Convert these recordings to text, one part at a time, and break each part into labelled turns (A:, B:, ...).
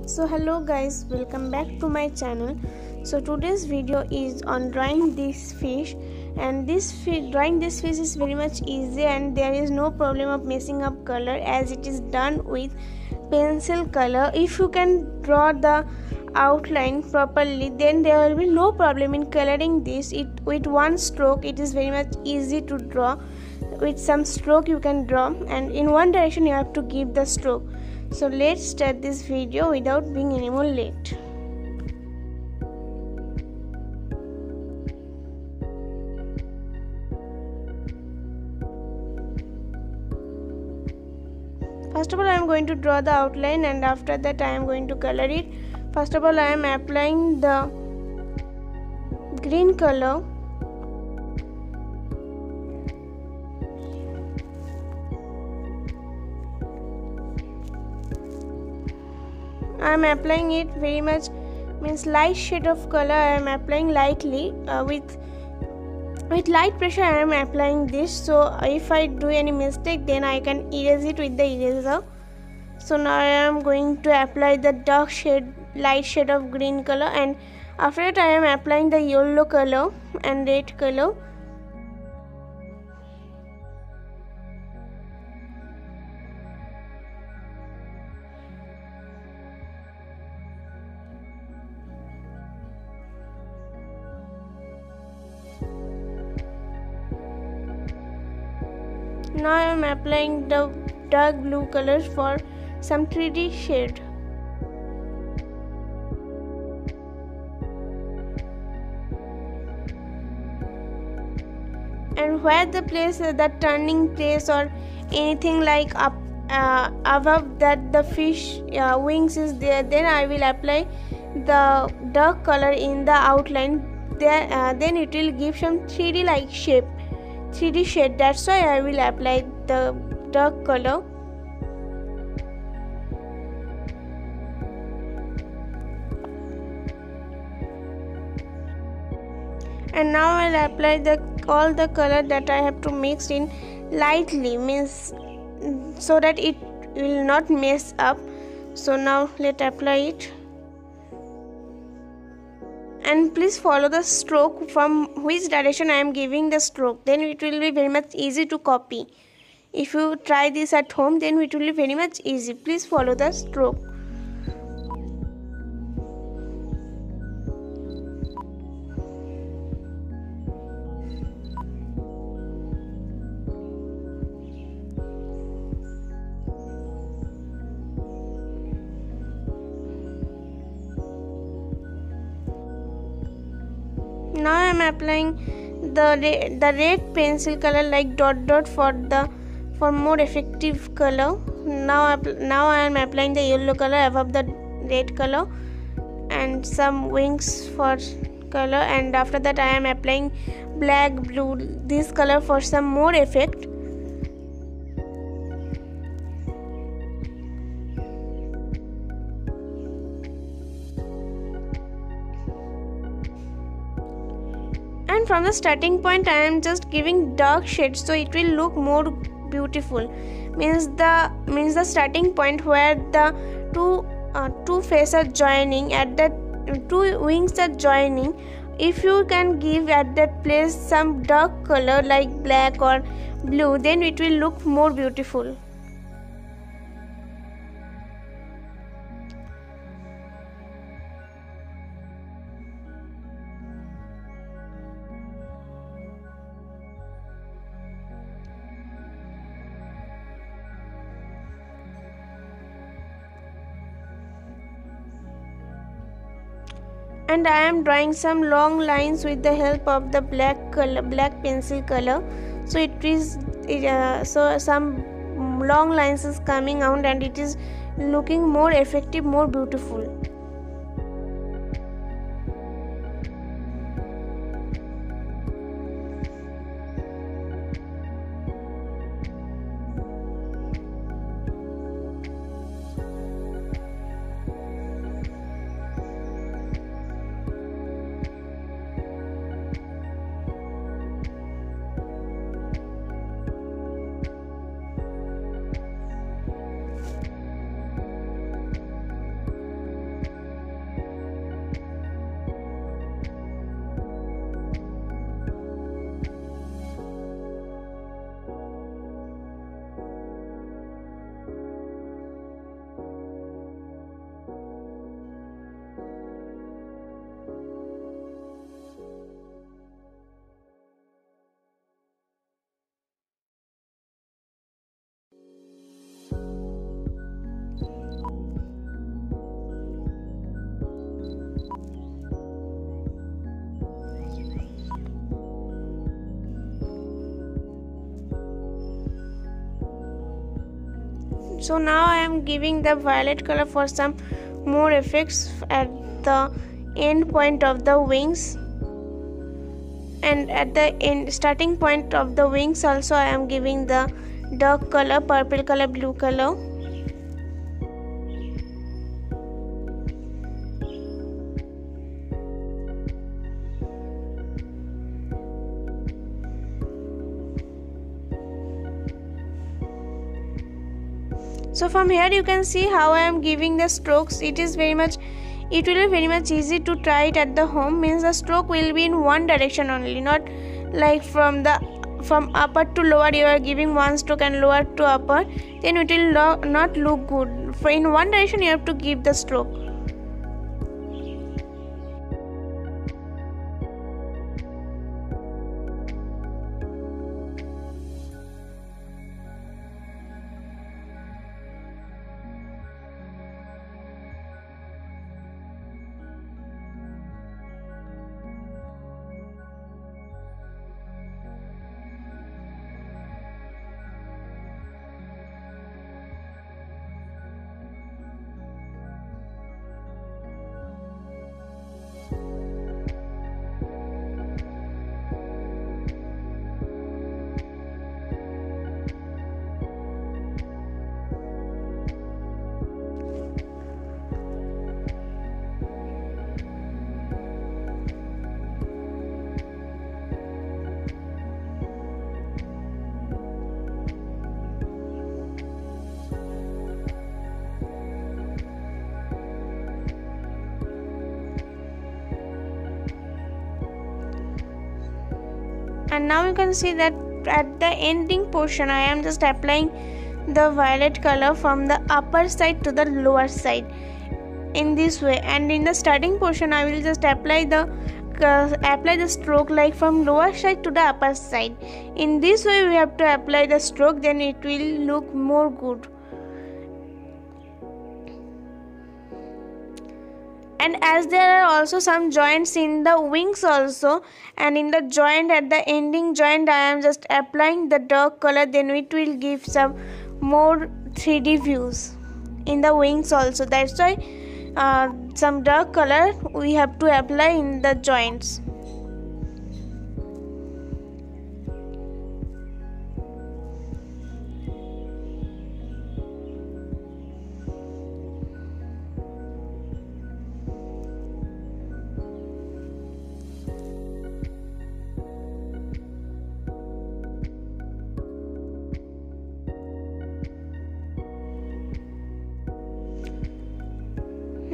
A: So hello guys, welcome back to my channel. So today's video is on drawing this fish, and drawing this fish is very much easy and there is no problem of messing up color as it is done with pencil color. If you can draw the outline properly, then there will be no problem in coloring this. With one stroke it is very much easy to draw. With some stroke you can draw, and in one direction you have to give the stroke. So let's start this video without being any more late. First of all, I am going to draw the outline, and after that I am going to color it. First of all, I am applying the green color. I am applying it very much, means light shade of color. I am applying lightly with light pressure. I am applying this, so if I do any mistake then I can erase it with the eraser. So now I am going to apply the light shade of green color, and after that I am applying the yellow color and red color. Now I am applying the dark blue colors for some 3D shade. And where the turning place or anything like up above that the fish wings is there, then I will apply the dark color in the outline. There, then it will give some 3D like shape. 3D shade, that's why I will apply the dark color. And now I will apply all the color that I have to mix in lightly, means so that it will not mess up. So now let's apply it. And please follow the stroke from which direction I am giving the stroke, then it will be very much easy to copy. If you try this at home, then it will be very much easy. Please follow the stroke. Now I am applying the red pencil color like dot for more effective color. Now I am applying the yellow color above the red color and some wings for color, and after that I am applying black blue this color for some more effect. And from the starting point I am just giving dark shades so it will look more beautiful. Means the starting point where the two faces are joining, at that two wings are joining. If you can give at that place some dark color like black or blue, then it will look more beautiful. And I am drawing some long lines with the help of the black pencil color. So so some long lines is coming out and it is looking more effective, more beautiful. So now I am giving the violet color for some more effects at the end point of the wings, and at the end starting point of the wings also I am giving the dark color, purple color, blue color. So from here you can see how I am giving the strokes. It will be very much easy to try it at the home. Means the stroke will be in one direction only, not like from upper to lower you are giving one stroke and lower to upper, then it will not look good. For in one direction you have to give the stroke. And now you can see that at the ending portion I am just applying the violet color from the upper side to the lower side in this way, and in the starting portion I will just apply the stroke like from lower side to the upper side. In this way we have to apply the stroke, then it will look more good. And as there are also some joints in the wings also, and in the joint at the ending joint I am just applying the dark color, then it will give some more 3D views in the wings also. That's why some dark color we have to apply in the joints.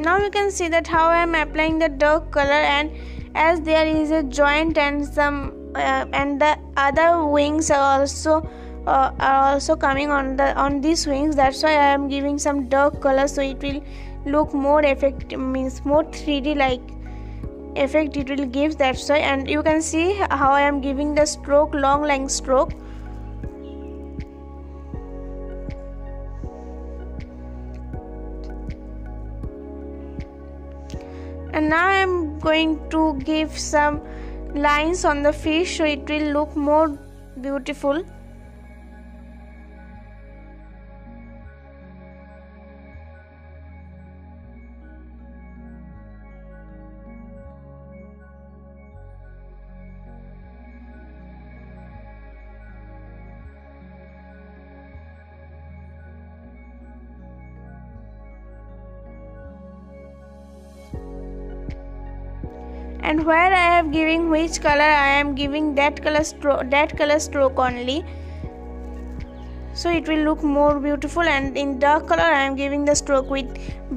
A: Now you can see that how I am applying the dark color, and as there is a joint and some and the other wings are also coming on these wings, that's why I am giving some dark color, so it will look more means more 3D like effect it will give. That's why. And you can see how I am giving the stroke, long line stroke. And now I am going to give some lines on the fish so it will look more beautiful. And where I am giving which color, I am giving that color stroke only, so it will look more beautiful. And in dark color I am giving the stroke with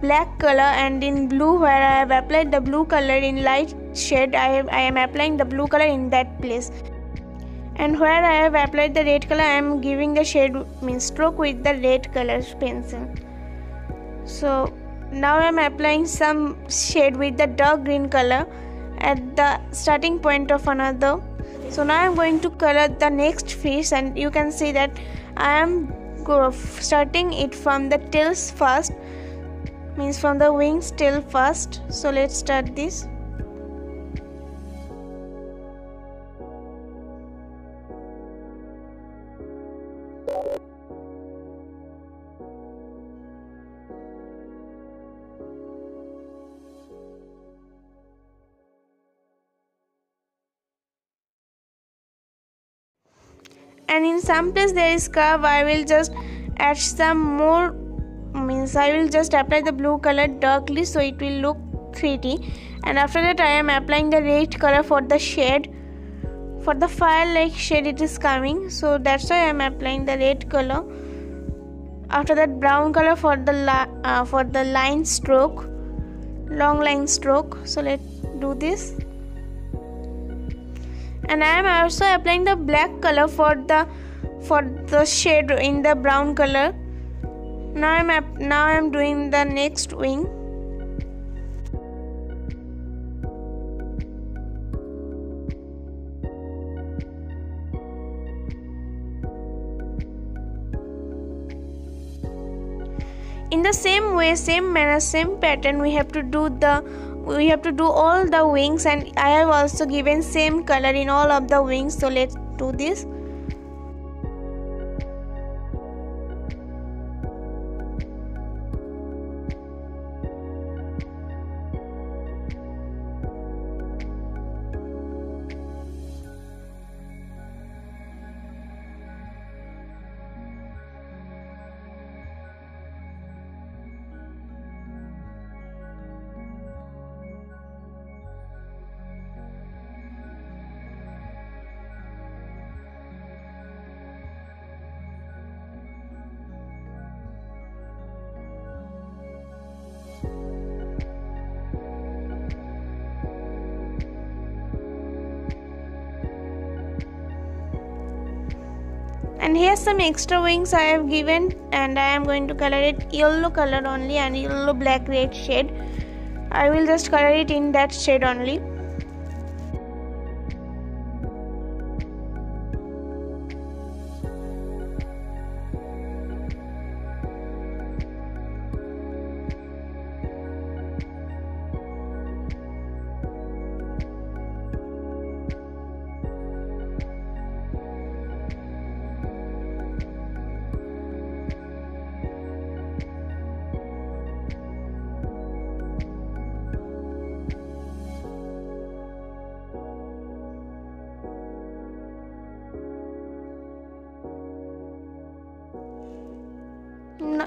A: black color, and in blue where I have applied the blue color in light shade, I am applying the blue color in that place. And where I have applied the red color, I am giving the shade means stroke with the red color pencil. So now I am applying some shade with the dark green color at the starting point of another. So now I am going to color the next fish, and you can see that I am starting it from the tails first, means from the wings tail first. So let's start this. and in some place there is curve, I will just add some more, means I will just apply the blue color darkly so it will look 3D. And after that I am applying the red color for the shade, for the fire like shade it is coming, so that's why I am applying the red color. After that brown color for the line stroke, long line stroke. So let's do this. And I am also applying the black color for the shade in the brown color. Now I am doing the next wing. In the same way, same manner, same pattern, we have to do all the wings, and I have also given same color in all of the wings. So let's do this. And here's some extra wings I have given, and I am going to color it yellow color only, and yellow black red shade. I will just color it in that shade only.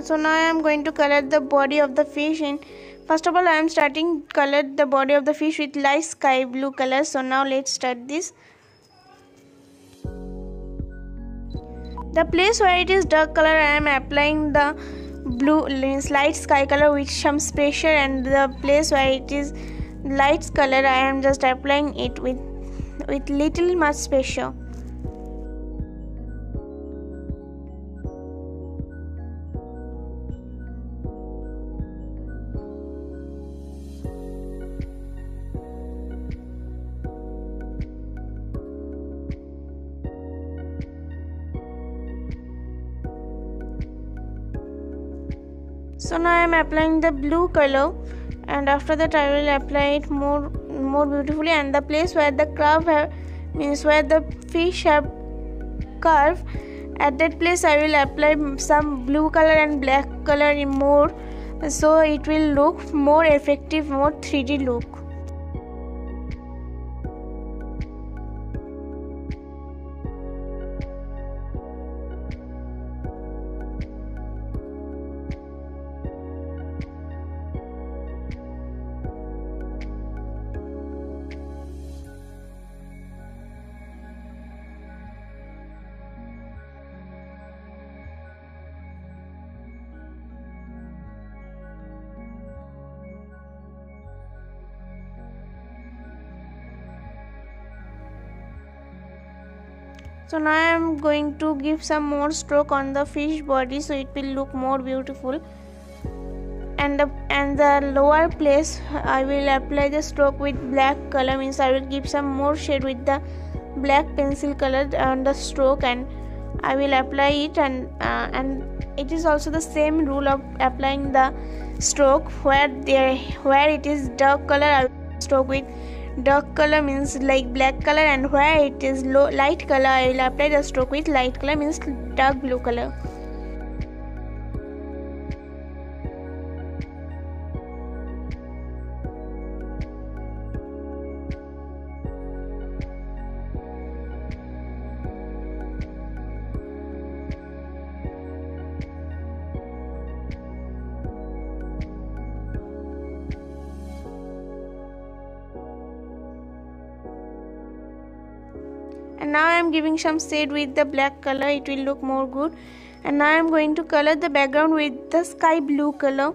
A: So now I am going to color the body of the fish in. First of all, I am starting color the body of the fish with light sky blue color. So now let's start this. The place where it is dark color, I am applying the blue light sky color with some pressure, and the place where it is light color, I am just applying it with little much pressure. So now I am applying the blue color, and after that I will apply it more beautifully. And the place where the curve means where the fish have curve, at that place I will apply some blue color and black color in more, so it will look more effective, more 3D look. So now I am going to give some more stroke on the fish body, so it will look more beautiful. And the lower place I will apply the stroke with black color, means I will give some more shade with the black pencil color on the stroke, and I will apply it. And it is also the same rule of applying the stroke where it is dark color, I will stroke with dark color, means like black color, and where it is light color, I will apply the stroke with light color, means dark blue color. and now I am giving some shade with the black color. It will look more good. And now I am going to color the background with the sky blue color.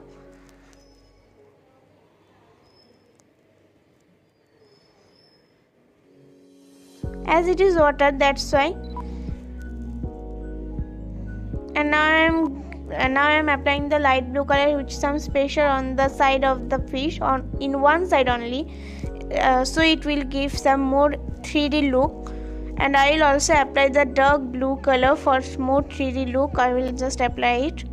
A: As it is water, that's why. And now I am applying the light blue color, which is some special on the side of the fish, in one side only, so it will give some more 3D look. And I will also apply the dark blue color for more 3D look. I will just apply it.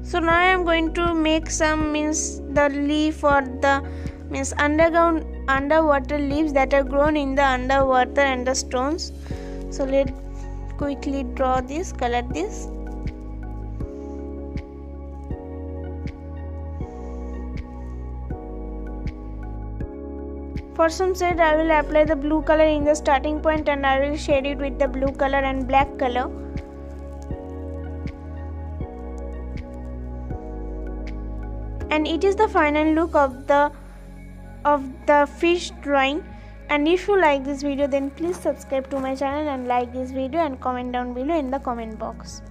A: So now I am going to make some the leaf or the underwater leaves that are grown in the underwater and the stones. So let's quickly draw this, color this. For some shade I will apply the blue color in the starting point, and I will shade it with the blue color and black color. And it is the final look of the fish drawing. And if you like this video, then please subscribe to my channel and like this video and comment down below in the comment box.